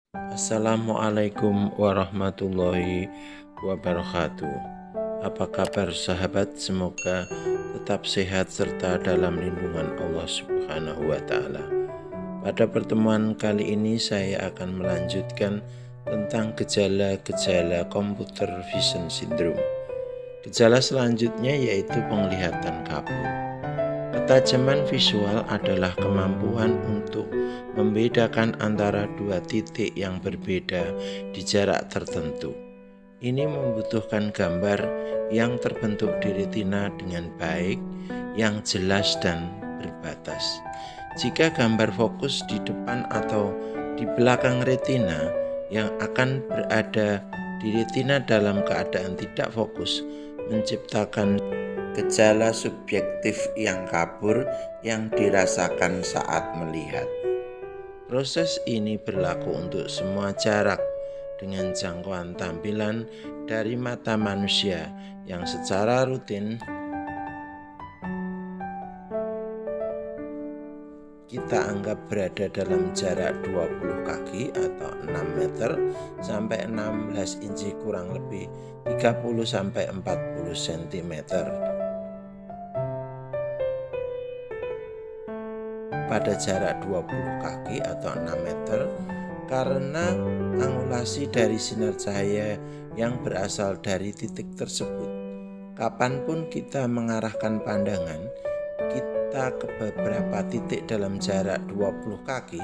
Assalamualaikum warahmatullahi wabarakatuh. Apa kabar sahabat? Semoga tetap sehat serta dalam lindungan Allah Subhanahu wa taala. Pada pertemuan kali ini saya akan melanjutkan tentang gejala-gejala computer vision syndrome. Gejala selanjutnya yaitu penglihatan kabur. Ketajaman visual adalah kemampuan untuk membedakan antara dua titik yang berbeda di jarak tertentu. Ini membutuhkan gambar yang terbentuk di retina dengan baik, yang jelas dan berbatas. Jika gambar fokus di depan atau di belakang retina, yang akan berada di retina dalam keadaan tidak fokus, menciptakan gejala subjektif yang kabur yang dirasakan saat melihat. Proses ini berlaku untuk semua jarak dengan jangkauan tampilan dari mata manusia yang secara rutin kita anggap berada dalam jarak 20 kaki atau 6 meter sampai 16 inci kurang lebih 30 sampai 40 cm. Pada jarak 20 kaki atau 6 meter karena angulasi dari sinar cahaya yang berasal dari titik tersebut. Kapanpun kita mengarahkan pandangan kita ke beberapa titik dalam jarak 20 kaki,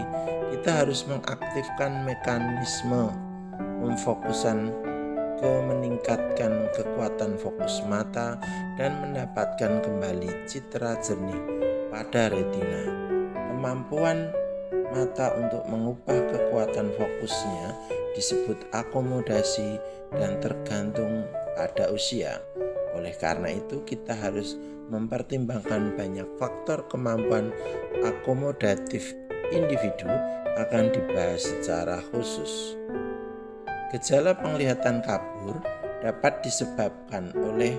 kita harus mengaktifkan mekanisme pemfokusan meningkatkan kekuatan fokus mata dan mendapatkan kembali citra jernih pada retina. Kemampuan mata untuk mengubah kekuatan fokusnya disebut akomodasi dan tergantung pada usia. Oleh karena itu kita harus mempertimbangkan banyak faktor. Kemampuan akomodatif individu akan dibahas secara khusus. Gejala penglihatan kabur dapat disebabkan oleh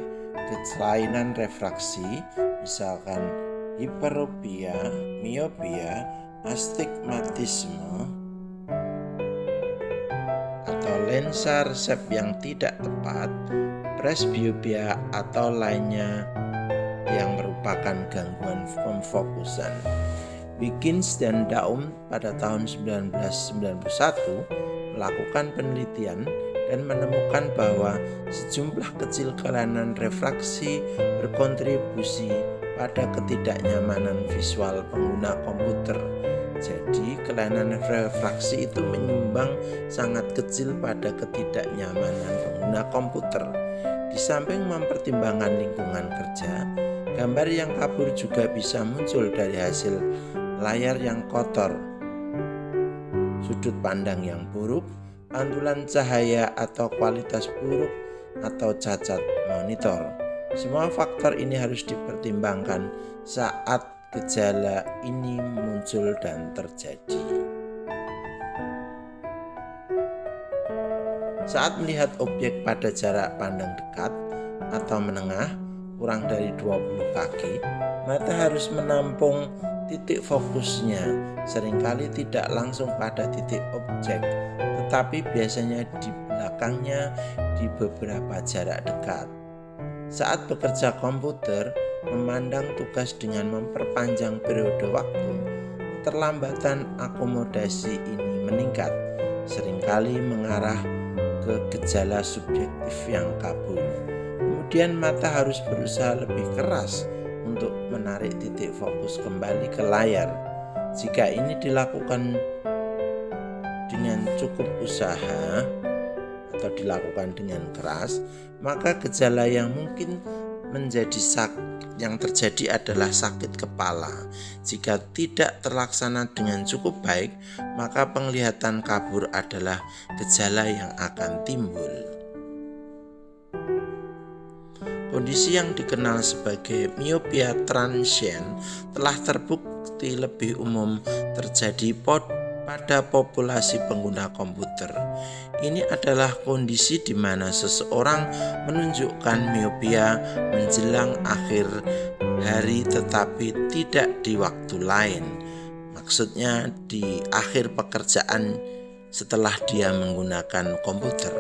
kelainan refraksi, misalkan hiperopia, miopia, astigmatisme, atau lensa resep yang tidak tepat, presbiopia, atau lainnya yang merupakan gangguan pemfokusan. Wiggins dan Daum pada tahun 1991 melakukan penelitian dan menemukan bahwa sejumlah kecil kelainan refraksi berkontribusi pada ketidaknyamanan visual pengguna komputer. Jadi kelainan refraksi itu menyumbang sangat kecil pada ketidaknyamanan pengguna komputer. Di samping mempertimbangkan lingkungan kerja, gambar yang kabur juga bisa muncul dari hasil layar yang kotor, sudut pandang yang buruk, pantulan cahaya atau kualitas buruk, atau cacat monitor. Semua faktor ini harus dipertimbangkan saat gejala ini muncul dan terjadi. Saat melihat objek pada jarak pandang dekat atau menengah kurang dari 20 kaki, mata harus menampung titik fokusnya. Seringkali tidak langsung pada titik objek, tetapi biasanya di belakangnya di beberapa jarak dekat. Saat bekerja komputer, memandang tugas dengan memperpanjang periode waktu, keterlambatan akomodasi ini meningkat, seringkali mengarah ke gejala subjektif yang kabur. Kemudian mata harus berusaha lebih keras untuk menarik titik fokus kembali ke layar. Jika ini dilakukan dengan cukup usaha atau dilakukan dengan keras, maka gejala yang mungkin yang terjadi adalah sakit kepala. Jika tidak terlaksana dengan cukup baik, maka penglihatan kabur adalah gejala yang akan timbul. Kondisi yang dikenal sebagai miopia transient telah terbukti lebih umum terjadi pada populasi pengguna komputer. Ini adalah kondisi di mana seseorang menunjukkan miopia menjelang akhir hari tetapi tidak di waktu lain. Maksudnya di akhir pekerjaan setelah dia menggunakan komputer.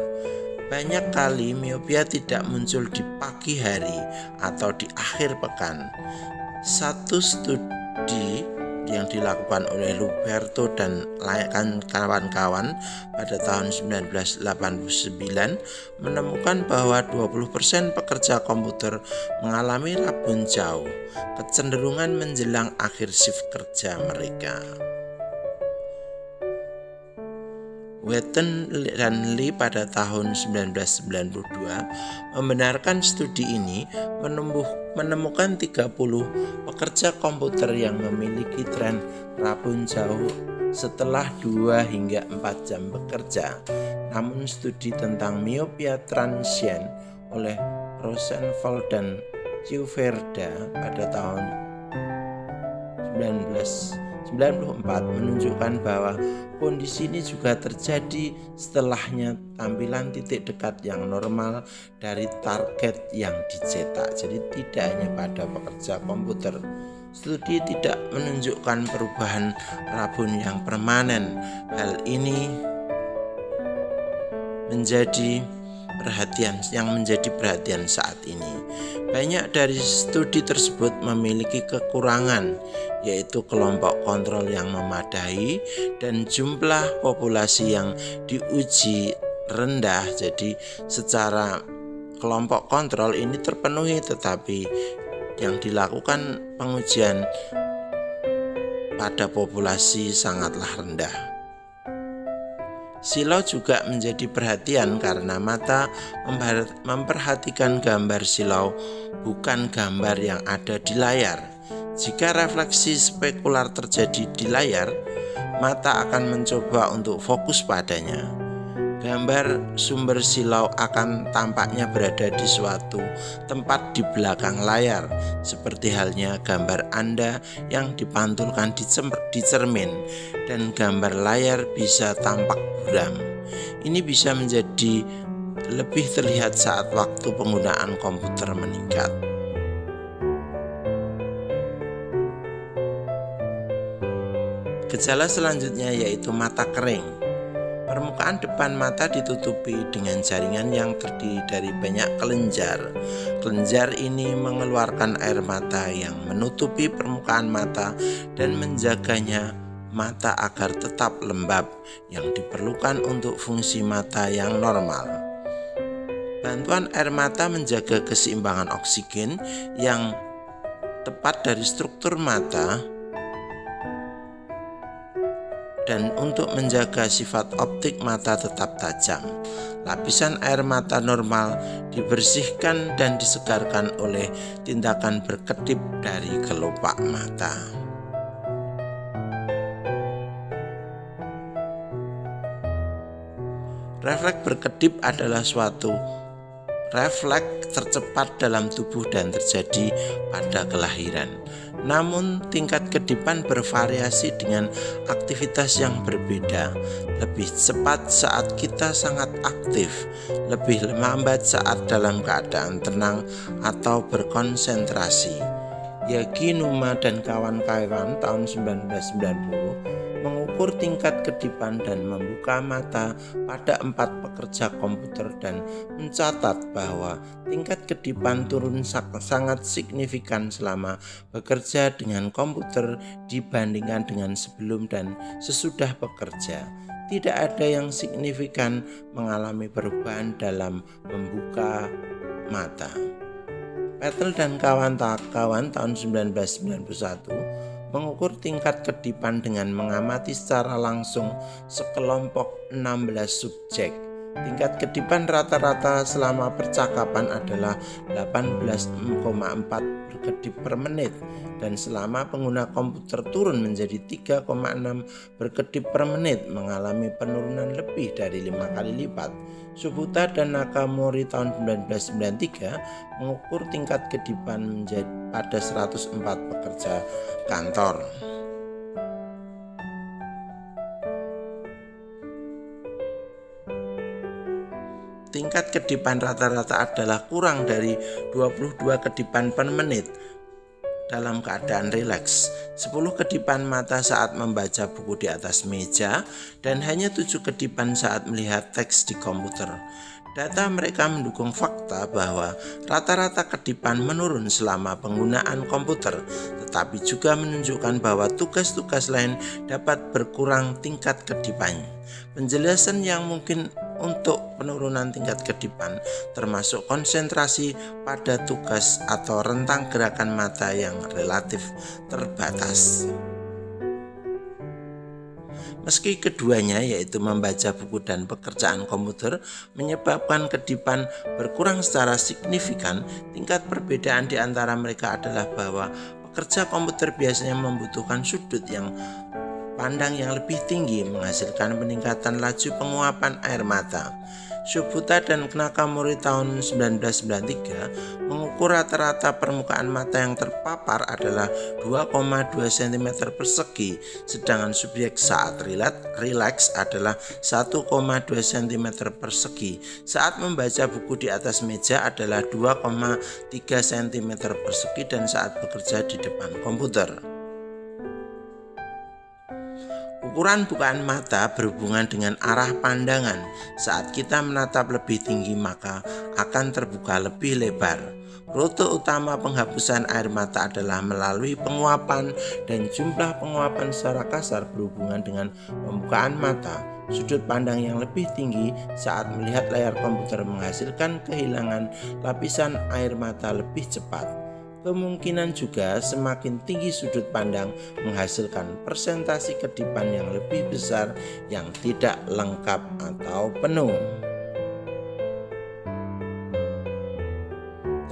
Banyak kali miopia tidak muncul di pagi hari atau di akhir pekan. Satu studi yang dilakukan oleh Luberto dan kawan-kawan pada tahun 1989 menemukan bahwa 20% pekerja komputer mengalami rabun jauh, kecenderungan menjelang akhir shift kerja mereka. Wheaton dan Lee pada tahun 1992 membenarkan studi ini menemukan 30 pekerja komputer yang memiliki tren rabun jauh setelah 2 hingga 4 jam bekerja. Namun studi tentang miopia transient oleh Rosenfeld dan Ciuverda pada tahun 1994 menunjukkan bahwa kondisi ini juga terjadi setelahnya tampilan titik dekat yang normal dari target yang dicetak. Jadi tidak hanya pada pekerja komputer. Studi tidak menunjukkan perubahan rabun yang permanen. Hal ini menjadi perhatian saat ini. Banyak dari studi tersebut memiliki kekurangan, yaitu kelompok kontrol yang memadai dan jumlah populasi yang diuji rendah. Jadi secara kelompok kontrol ini terpenuhi, tetapi yang dilakukan pengujian pada populasi sangatlah rendah. Silau juga menjadi perhatian karena mata memperhatikan gambar silau, bukan gambar yang ada di layar. Jika refleksi spekular terjadi di layar, mata akan mencoba untuk fokus padanya. Gambar sumber silau akan tampaknya berada di suatu tempat di belakang layar, seperti halnya gambar Anda yang dipantulkan di cermin, dan gambar layar bisa tampak buram. Ini bisa menjadi lebih terlihat saat waktu penggunaan komputer meningkat. Gejala selanjutnya yaitu mata kering. Permukaan depan mata ditutupi dengan jaringan yang terdiri dari banyak kelenjar. Kelenjar ini mengeluarkan air mata yang menutupi permukaan mata dan menjaganya mata agar tetap lembab, yang diperlukan untuk fungsi mata yang normal. Bantuan air mata menjaga keseimbangan oksigen yang tepat dari struktur mata dan untuk menjaga sifat optik mata tetap tajam. Lapisan air mata normal dibersihkan dan disegarkan oleh tindakan berkedip dari kelopak mata. Refleks berkedip adalah suatu refleks tercepat dalam tubuh dan terjadi pada kelahiran. Namun tingkat kedipan bervariasi dengan aktivitas yang berbeda. Lebih cepat saat kita sangat aktif, lebih lambat saat dalam keadaan tenang atau berkonsentrasi. Yagi Numa dan kawan-kawan tahun 1990 mengukur tingkat kedipan dan membuka mata pada 4 pekerja komputer dan mencatat bahwa tingkat kedipan turun sangat signifikan selama bekerja dengan komputer dibandingkan dengan sebelum dan sesudah bekerja. Tidak ada yang signifikan mengalami perubahan dalam membuka mata. Patel dan kawan-kawan tahun 1991 mengukur tingkat kedipan dengan mengamati secara langsung sekelompok 16 subjek. Tingkat kedipan rata-rata selama percakapan adalah 18,4 berkedip per menit dan selama pengguna komputer turun menjadi 3,6 berkedip per menit, mengalami penurunan lebih dari 5 kali lipat. Subuta dan Nakamori tahun 1993 mengukur tingkat kedipan pada 104 pekerja kantor. Tingkat kedipan rata-rata adalah kurang dari 22 kedipan per menit dalam keadaan rileks. 10 kedipan mata saat membaca buku di atas meja, dan hanya 7 kedipan saat melihat teks di komputer. Data mereka mendukung fakta bahwa rata-rata kedipan menurun selama penggunaan komputer, tetapi juga menunjukkan bahwa tugas-tugas lain dapat berkurang tingkat kedipannya. Penjelasan yang mungkin untuk penurunan tingkat kedipan termasuk konsentrasi pada tugas atau rentang gerakan mata yang relatif terbatas. Meski keduanya, yaitu membaca buku dan pekerjaan komputer, menyebabkan kedipan berkurang secara signifikan, tingkat perbedaan di antara mereka adalah bahwa pekerja komputer biasanya membutuhkan sudut yang pandang yang lebih tinggi, menghasilkan peningkatan laju penguapan air mata. Subhuta dan Nakamori tahun 1993 mengukur rata-rata permukaan mata yang terpapar adalah 2,2 cm persegi, sedangkan subjek saat rileks adalah 1,2 cm persegi. Saat membaca buku di atas meja adalah 2,3 cm persegi, dan saat bekerja di depan komputer. Ukuran bukaan mata berhubungan dengan arah pandangan. Saat kita menatap lebih tinggi, maka akan terbuka lebih lebar. Rute utama penghapusan air mata adalah melalui penguapan, dan jumlah penguapan secara kasar berhubungan dengan pembukaan mata. Sudut pandang yang lebih tinggi saat melihat layar komputer menghasilkan kehilangan lapisan air mata lebih cepat. Kemungkinan juga semakin tinggi sudut pandang menghasilkan persentase kedipan yang lebih besar yang tidak lengkap atau penuh.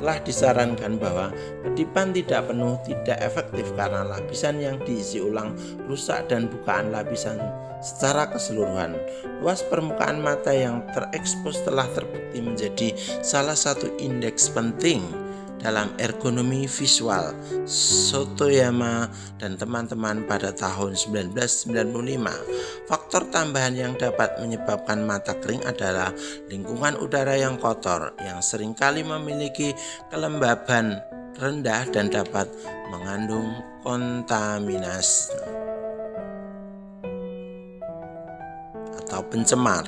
Telah disarankan bahwa kedipan tidak penuh tidak efektif karena lapisan yang diisi ulang rusak dan bukaan lapisan secara keseluruhan. Luas permukaan mata yang terekspos telah terbukti menjadi salah satu indeks penting dalam ergonomi visual. Sotoyama dan teman-teman pada tahun 1995. Faktor tambahan yang dapat menyebabkan mata kering adalah lingkungan udara yang kotor, yang seringkali memiliki kelembaban rendah dan dapat mengandung kontaminasi atau pencemar.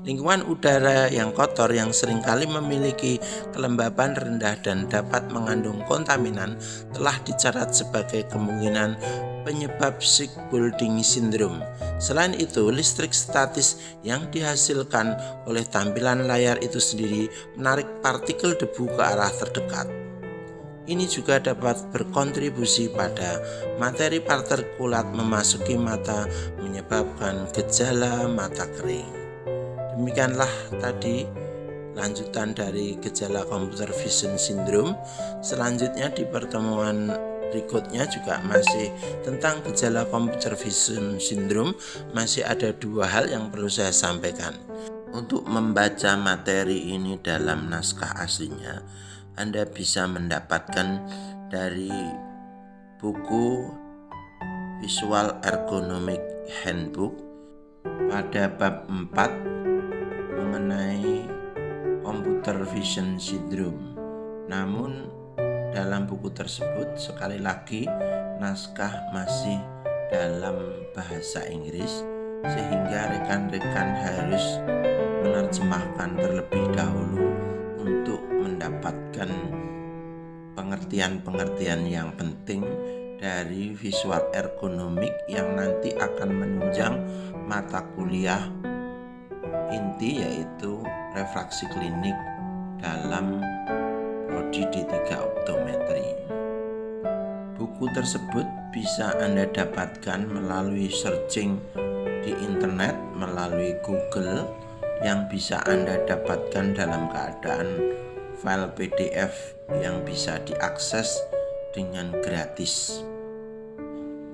Lingkungan udara yang kotor yang seringkali memiliki kelembaban rendah dan dapat mengandung kontaminan telah dicatat sebagai kemungkinan penyebab sick building syndrome. Selain itu, listrik statis yang dihasilkan oleh tampilan layar itu sendiri menarik partikel debu ke arah terdekat. Ini juga dapat berkontribusi pada materi partikulat memasuki mata, menyebabkan gejala mata kering. Demikianlah tadi lanjutan dari gejala computer vision syndrome. Selanjutnya di pertemuan berikutnya juga masih tentang gejala computer vision syndrome. Masih ada 2 hal yang perlu saya sampaikan. Untuk membaca materi ini dalam naskah aslinya, Anda bisa mendapatkan dari buku Visual Ergonomic Handbook pada bab 4 mengenai Computer Vision Syndrome. Namun dalam buku tersebut sekali lagi naskah masih dalam bahasa Inggris, sehingga rekan-rekan harus menerjemahkan terlebih dahulu untuk mendapatkan pengertian-pengertian yang penting dari visual ergonomik yang nanti akan menunjang mata kuliah inti, yaitu refraksi klinik dalam prodi D3 optometri. Buku tersebut bisa Anda dapatkan melalui searching di internet melalui Google, yang bisa Anda dapatkan dalam keadaan file PDF yang bisa diakses dengan gratis.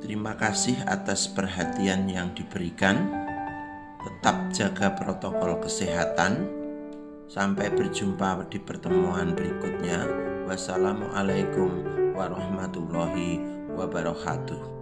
Terima kasih atas perhatian yang diberikan. Tetap jaga protokol kesehatan. Sampai berjumpa di pertemuan berikutnya. Wassalamualaikum warahmatullahi wabarakatuh.